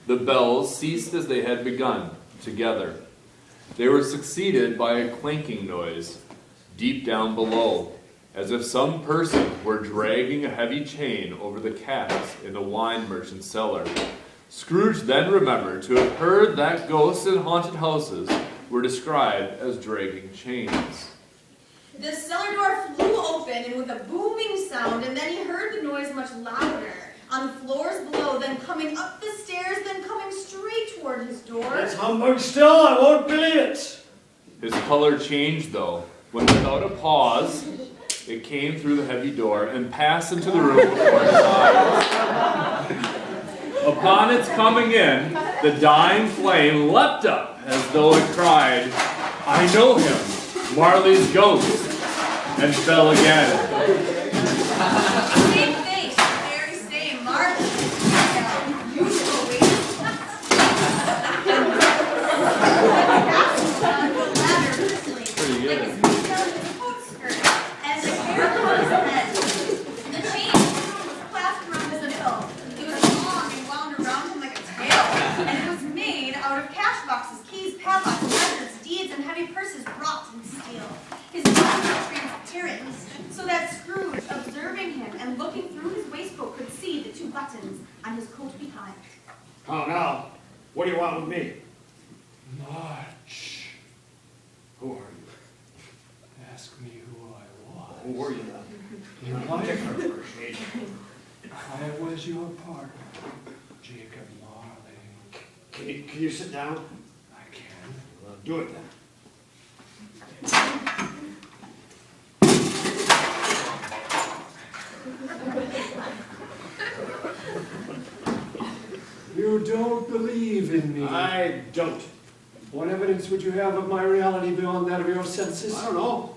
The bells ceased as they had begun, together. They were succeeded by a clanking noise, deep down below, as if some person were dragging a heavy chain over the casks in a wine merchant's cellar. Scrooge then remembered to have heard that ghosts in haunted houses were described as dragging chains. The cellar door flew open and with a booming sound, and then he heard the noise much louder on the floors below, then coming up the stairs, then coming straight toward his door. That's humbug still, I won't believe it. His color changed, though, when without a pause, it came through the heavy door and passed into the room before his eyes. Upon its coming in, the dying flame leapt up as though it cried, "I know him, Marley's ghost," and fell again. Same thing, very same, Marley. Usual way. Pretty good. And the hair upon his head. The chain was clasped around his middle. It was long and wound around him like a tail, and it was made out of cash boxes, keys, padlocks, letters, deeds, and heavy purses wrought in steel. His body was transparent, so that Scrooge, observing him and looking through his waistcoat, could see the two buttons on his coat behind. Oh, now, what do you want with me? Much. Who are you? Ask me who I was. Who were you then? You I'm like different for shade. I was your partner, Jacob Marley. Can you sit down? I can. Well, do it then. You don't believe in me. I don't. What evidence would you have of my reality beyond that of your senses? I don't know.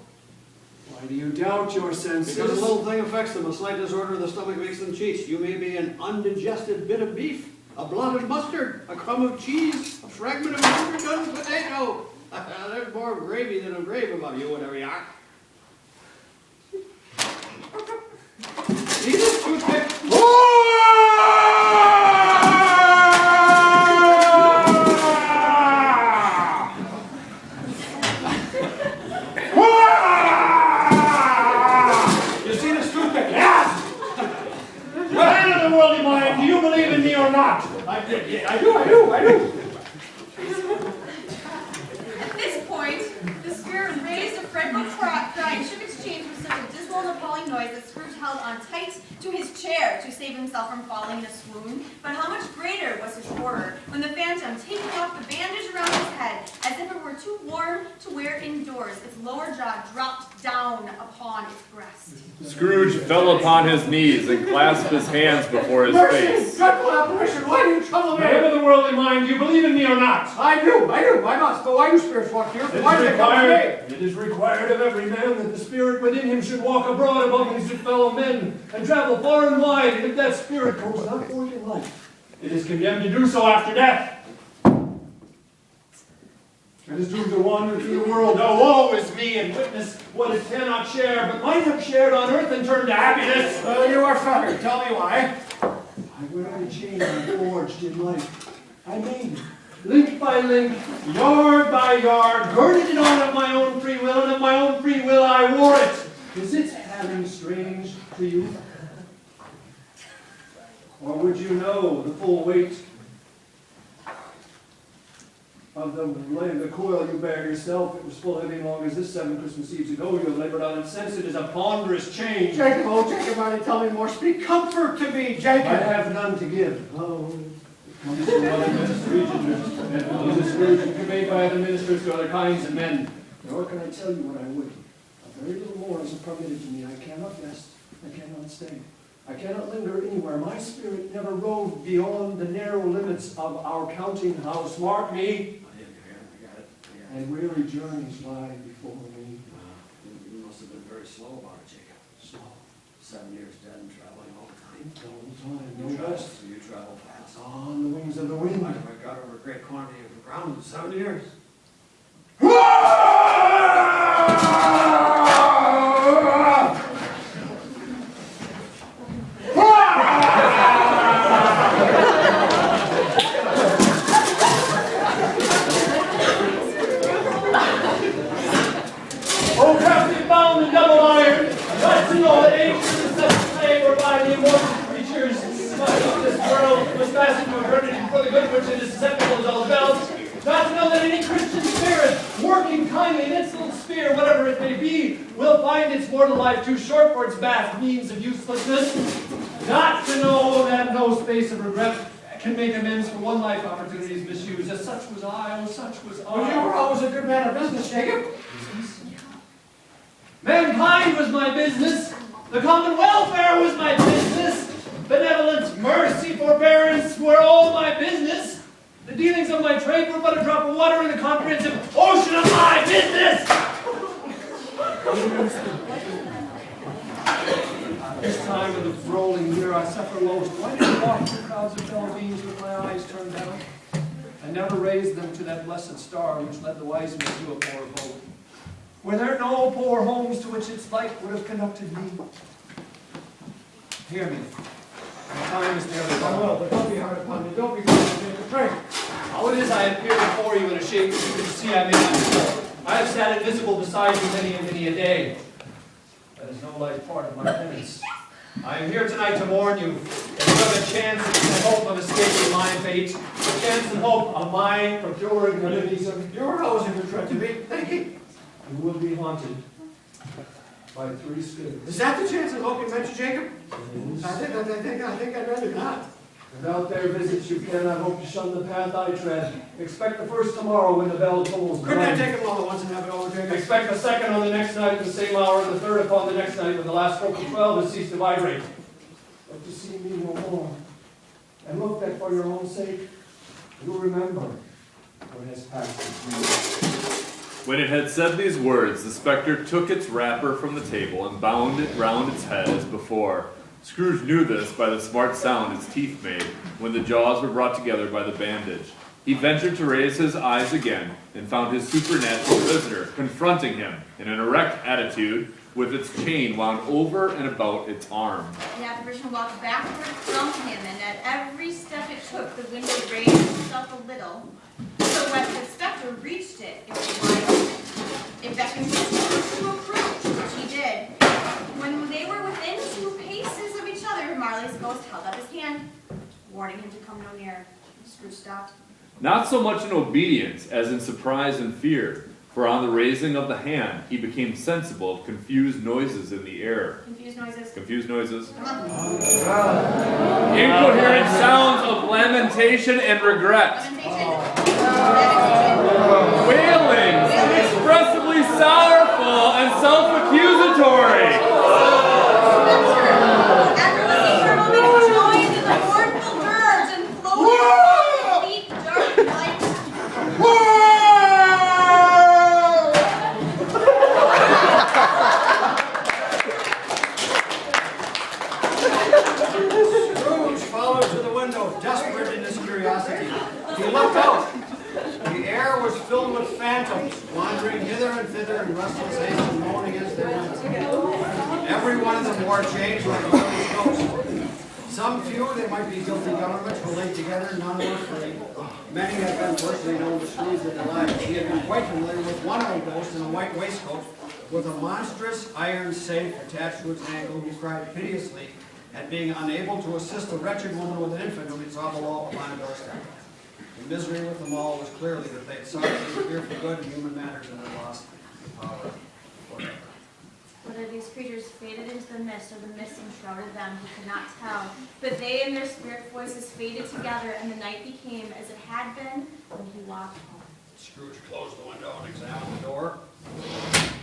Why do you doubt your senses? Because a little thing affects them. A slight disorder of the stomach makes them cheat. You may be an undigested bit of beef, a blotted mustard, a crumb of cheese, a fragment of an overdone potato. There's more gravy than a grave about you, whatever you are. See this toothpick? You see this toothpick? Yes! Man of the worldly mind, do you believe in me or not? I do. At this point, the spirit raised a fretful cry and shook its chains with such a dismal and appalling noise that Scrooge held on tight to his chair to save himself from falling in a swoon. But how much greater was his horror when the phantom, taking off the bandage around his head, as if it were too warm to wear indoors, its lower jaw dropped down upon its breast. Scrooge fell upon his knees and clasped his hands before his face. Dreadful apparition, why do you trouble me? Man of the worldly mind, do you believe in me or not? I do, I must. But why do spirits walk here? Why do they come to me? It is required of every man that the spirit within him should walk abroad among his fellow men and travel far and wide, and if that spirit goes not forth in life, it is condemned to do so after death. It is doomed to wander through the world. Oh, woe is me, and witness what it cannot share, but might have shared on earth and turned to happiness. You are fettered. Tell me why. I wear a chain I forged in life. I made it, link by link, yard by yard, girded it on of my own free will, and of my own free will I wore it. Is it having strange to you? Or would you know the full weight of the coil you bear yourself? It was full heavy long as this 7 Christmas Eves ago. You have labored on and since it is a ponderous change. Jacob, oh Jacob, I tell me more. Speak comfort to me, Jacob. I have none to give. Oh, it comes from other ministries and is a scourge conveyed by other ministers to other kinds of men. Nor can I tell you what I would. A very little more is permitted to me. I cannot rest. I cannot stay. I cannot linger anywhere. My spirit never roved beyond the narrow limits of our counting house. Mark me. I got it. And weary journeys lie before me. You must have been very slow about it, Jacob. Slow. 7 years dead and traveling all the time. All the time. No rest. So you travel fast. On the wings of the wind. I got over a great quantity of ground in 7 years. before the life too short for its vast means of uselessness. Not to know that no space of regret can make amends for one life opportunities misused. As such was I, oh such was I. Well, you were always a good man of business, Jacob. Mankind was my business. The common welfare was my business. Benevolence, mercy, forbearance were all my business. The dealings of my trade were but a drop of water in the comprehensive ocean of my business. This time of the rolling year I suffer most. Why did I walk through crowds of fellow beings with my eyes turned down? I never raised them to that blessed star which led the wise men to a poor abode. Were there no poor homes to which its light would have conducted me? Hear me. My time is nearly gone. Well, but don't be hard upon me. Don't be going to make a prank. How it is I appear before you in a shape that you can see I may not know. I have sat invisible beside you many and many a day. That is no light part of my penance. I am here tonight to warn you that you have a chance and hope of escaping my fate, a chance and hope of my procuring remedies of You were always a good friend to me. Thank you. you will be haunted by 3 spirits. Is that the chance of hope you mentioned, Jacob? I think I'd rather not. Without their visits, you cannot hope to shun the path I tread. Expect the first tomorrow when the bell tolls. Couldn't I take them all at once and have it over, Jacob? Expect the second on the next night at the same hour, and the third upon the next night when the last stroke of 12 has ceased to vibrate. But to see me no more, and look that for your own sake, you'll remember what has passed between us. When it had said these words, the spectre took its wrapper from the table and bound it round its head as before. Scrooge knew this by the smart sound its teeth made when the jaws were brought together by the bandage. He ventured to raise his eyes again and found his supernatural visitor confronting him in an erect attitude with its chain wound over and about its arm. The apparition walked backward from him, and at every step it took, the window raised itself a little, so when the spectre reached it, it was wide open. It beckoned his horse to approach, which he did. When they were within 2 paces of each other, Marley's ghost held up his hand, warning him to come no nearer. Scrooge stopped. Not so much in obedience as in surprise and fear, for on the raising of the hand he became sensible of confused noises in the air. Confused noises. Confused noises. Come on. Incoherent sounds of lamentation and regret. Lamentation. Wailings, inexpressibly sorrowful and self-accusatory. After listening for a moment, he joined in the mournful dirge and floated in deep, dark light. Scrooge followed to the window, desperate in his curiosity. He looked out. The air was filled with phantoms, wandering hither and thither in restless haste and moaning as they went. Every one of them wore chains like a village ghost. Some few, they might be guilty governments, were laid together, none were free. Many had been personally known to Scrooge in their lives. He had been quite familiar with one old ghost in a white waistcoat, with a monstrous iron safe attached to its ankle, who cried piteously at being unable to assist a wretched woman with an infant whom he saw below upon a doorstep. The misery with them all was clearly that they had sought to fear for good in human matters and had lost the power forever. Whether these creatures faded into the mist or the mist enshrouded them, he could not tell. But they and their spirit voices faded together, and the night became as it had been when he walked home. Scrooge closed the window and examined the door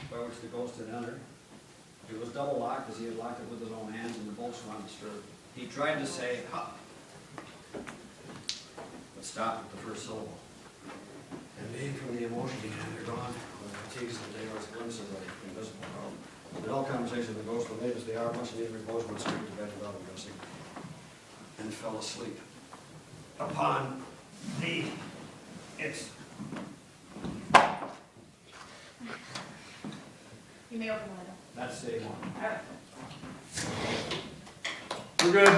by which the ghost had entered. It was double locked as he had locked it with his own hands, and the bolts were undisturbed. He tried to say, "Ha," but stopped at the first syllable. And being from the emotion he had undergone, with the fatigues of the day, was glimpse of the invisible world. The dull conversation of the ghost was late as the hour, much needed repose, went straight to bed without undressing, and fell asleep upon its. You may open the window. That's day one. We're good.